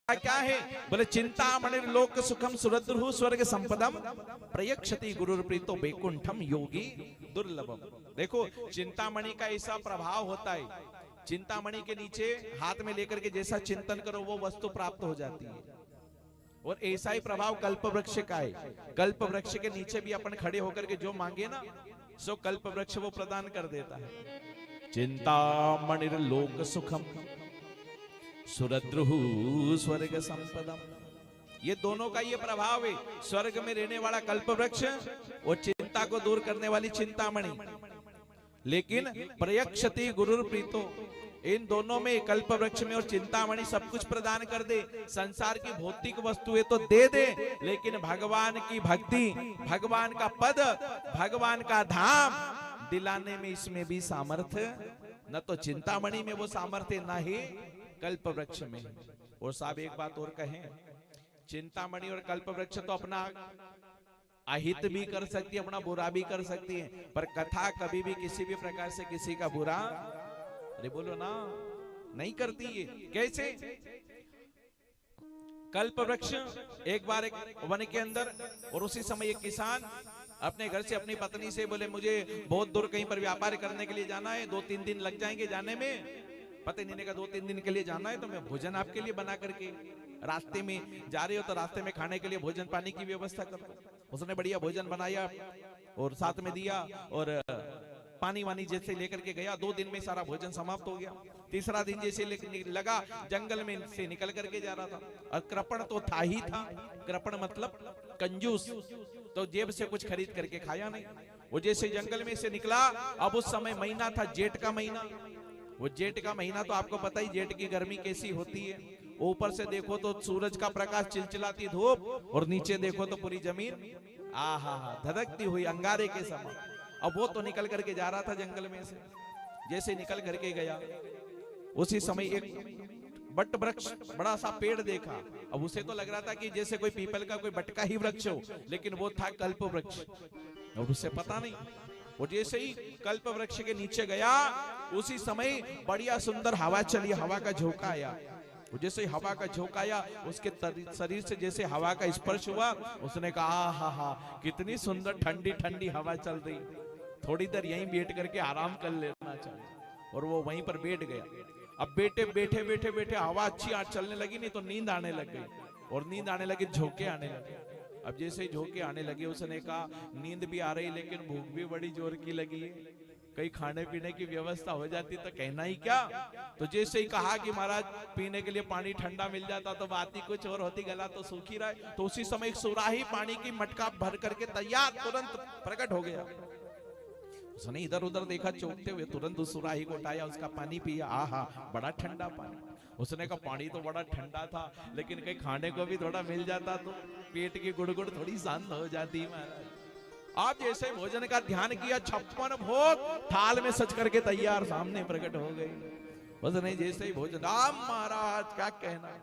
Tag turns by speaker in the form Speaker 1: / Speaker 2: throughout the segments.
Speaker 1: क्या है? बोले चिंतामणि लोक सुखम सुरद्रुहु स्वर्ग संपदम प्रयक्षति गुरुर प्रीतो बैकुंठम योगी दुर्लभम। देखो चिंतामणि का ऐसा प्रभाव होता है, चिंतामणि के नीचे हाथ में लेकर के जैसा चिंतन करो वो वस्तु प्राप्त हो जाती है। और ऐसा ही प्रभाव कल्प वृक्ष का है। कल्प वृक्ष के नीचे भी अपन खड़े होकर के जो मांगे ना सो कल्प वृक्ष वो प्रदान कर देता है। चिंतामणि लोक सुखम सुरद्रुहु स्वर्ग संपदम, ये दोनों का ये प्रभाव है। स्वर्ग में रहने वाला कल्प वृक्ष और चिंता को दूर करने वाली चिंतामणि। लेकिन प्रयक्षति गुरुर प्रीतो, इन दोनों में कल्प वृक्ष में और चिंतामणि सब कुछ प्रदान कर दे। संसार की भौतिक वस्तुएं तो दे दे, लेकिन भगवान की भक्ति, भगवान का पद, भगवान का धाम दिलाने में इसमें भी सामर्थ्य न तो चिंतामणि में वो सामर्थ्य न ही कल्प वृक्ष में। और साहब एक बात और कहें, चिंतामणि और कल्प वृक्ष तो अपना अहित भी कर सकती है, अपना बुरा भी कर सकती है, पर कथा कभी भी किसी भी प्रकार से किसी का बुरा, अरे बोलो ना, नहीं करती है। कैसे? कल्प वृक्ष एक बार एक वन के अंदर, और उसी समय एक किसान अपने घर से अपनी पत्नी से बोले मुझे बहुत दूर कहीं पर व्यापार करने के लिए जाना है, 2-3 दिन लग जाएंगे जाने में। पत्नी ने कहा 2-3 दिन के लिए जाना है तो मैं भोजन आपके लिए बना करके, रास्ते में जा रहे हो तो रास्ते में खाने के लिए भोजन पानी की व्यवस्था कर दो। उसने बढ़िया भोजन बनाया और साथ में दिया और पानी वानी जैसे लेकर के गया। 2 दिन में सारा भोजन समाप्त हो गया। तीसरा दिन जैसे लगा जंगल में से निकल करके जा रहा था, और कृपण तो था ही था। कृपण मतलब कंजूस, तो जेब से कुछ खरीद करके खाया नहीं। वो जैसे जंगल में से निकला, अब उस समय महीना था जेठ का महीना। वो जेठ का महीना तो आपको पता ही जेठ की गर्मी कैसी होती है। ऊपर से देखो तो सूरज का प्रकाश, चिलचिलाती धूप, और नीचे देखो तो पूरी जमीन आहा धधकती हुई अंगारे के समान। अब वो तो निकल करके जा रहा था जंगल में से, जैसे निकल करके गया उसी समय एक बट वृक्ष, बड़ा सा पेड़ देखा। अब उसे तो लग रहा था कि जैसे कोई पीपल का कोई बटका ही वृक्ष हो, लेकिन वो था कल्प वृक्ष, और उसे पता नहीं। वो जैसे ही कल्प वृक्ष के नीचे गया उसी समय बढ़िया सुंदर हवा चली, हवा का झोंका आया। जैसे हवा का झोंका आया उसके शरीर से जैसे हवा का स्पर्श हुआ, उसने कहा हा हा कितनी सुंदर ठंडी ठंडी हवा चल रही, थोड़ी देर यहीं बैठ करके आराम कर लेना चाहिए। और वो वहीं पर बैठ गया। अब बैठे बैठे हवा अच्छी चलने लगी, नहीं तो नींद आने लग गई, और नींद आने लगी, झोंके आने लगे। अब जैसे ही झोंके आने लगे उसने कहा नींद भी आ रही लेकिन भूख भी बड़ी जोर की लगी है, कहीं खाने पीने की व्यवस्था हो जाती तो कहना ही क्या। तो जैसे ही कहा कि महाराज पीने के लिए पानी ठंडा मिल जाता तो बात ही कुछ और होती, गला तो सूख ही रहा है। तो उसी समय एक सुराही पानी की मटका भर करके तैयार तुरंत प्रकट हो गया। उसने इधर उधर देखा चौंकते हुए, तुरंत उस सुराही को उठाया, उसका पानी पिया। आहा बड़ा ठंडा पानी। उसने कहा पानी तो बड़ा ठंडा था, लेकिन कहीं खाने को भी थोड़ा मिल जाता तो पेट की गुड़गुड़ थोड़ी शांत हो जाती महाराज। आप जैसे भोजन का ध्यान किया, 56 भोग थाल में सज करके तैयार सामने प्रकट हो गई। उसने जैसे ही भोजन, राम महाराज क्या कहना,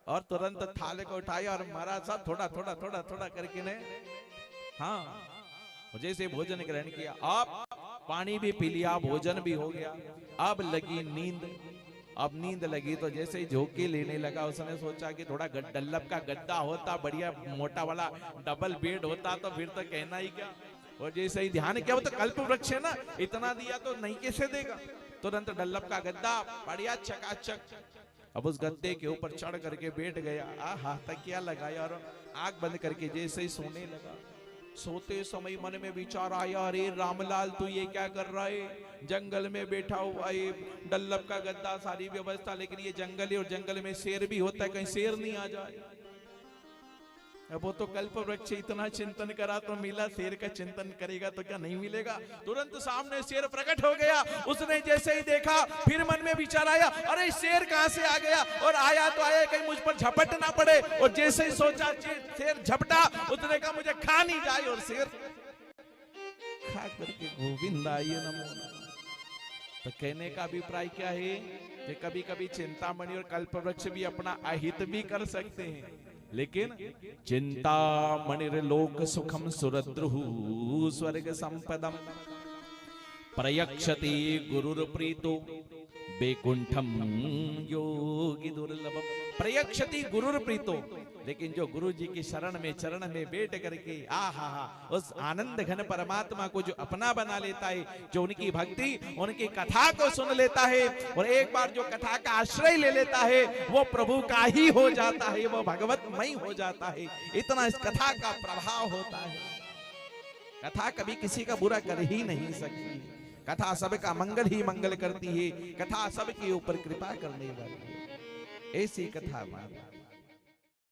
Speaker 1: और तुरंत थाले को उठाया और महाराज साहब थोड़ा थोड़ा थोड़ा थोड़ा करके ने हाँ जैसे भोजन ग्रहण किया। आप पानी भी पी लिया, भोजन भी हो गया। अब लगी नींद। अब नींद लगी तो जैसे ही झोंके लेने लगा, उसने सोचा कि थोड़ा डल्लब का गद्दा होता, बढ़िया मोटा वाला डबल बेड होता तो फिर तो कहना ही क्या। और जैसे ही ध्यान किया, वो तो कल्प वृक्ष है ना, इतना दिया तो नहीं कैसे देगा। तुरंत डल्लब का गद्दा बढ़िया चकाचक। अब उस गद्दे के ऊपर चढ़ करके बैठ गया। आहा तकिया लगाया और आंख बंद करके जैसे ही सोने लगा। सोते समय मन में विचार आया, अरे रामलाल तू ये क्या कर रहा है, जंगल में बैठा हुआ, ये डल्लब का गद्दा सारी व्यवस्था, लेकिन ये जंगल है और जंगल में शेर भी होता है, कहीं शेर नहीं आ जाए। अब वो तो कल्प वृक्ष इतना चिंतन करा तो मिला, शेर का चिंतन करेगा तो क्या नहीं मिलेगा। तुरंत सामने शेर प्रकट हो गया। उसने जैसे ही देखा फिर मन में विचार आया, अरे शेर कहां से आ गया, और आया तो आया कहीं मुझ पर झपट ना पड़े। और जैसे ही सोचा शेर झपटा, उसने कहा मुझे खा नहीं जाए, और शेर खा करके गोविंदाय नमो नमः। तो कहने का अभिप्राय क्या है कि कभी कभी चिंतामणि और कल्प वृक्ष भी अपना अहित भी कर सकते हैं, लेकिन चिंतामणि लोक सुखम सुरद्रुहु स्वर्ग संपदम प्रयक्षति गुरुर प्रीतो बैकुंठम योगी दुर्लभम। प्रयक्षति गुरुर प्रीतो, लेकिन जो गुरु जी की शरण में बैठ करके उस आनंद घन परमात्मा को जो अपना बना लेता है, जो उनकी भक्ति उनकी कथा को सुन लेता है और एक बार जो कथा का आश्रय ले लेता है, वो प्रभु का ही हो जाता है, वो भगवतमय हो जाता है। इतना इस कथा का प्रभाव होता है। कथा कभी किसी का बुरा कर ही नहीं सकती, कथा सबका मंगल ही मंगल करती है, कथा सबके ऊपर कृपा करने वाली है। ऐसी कथा माना।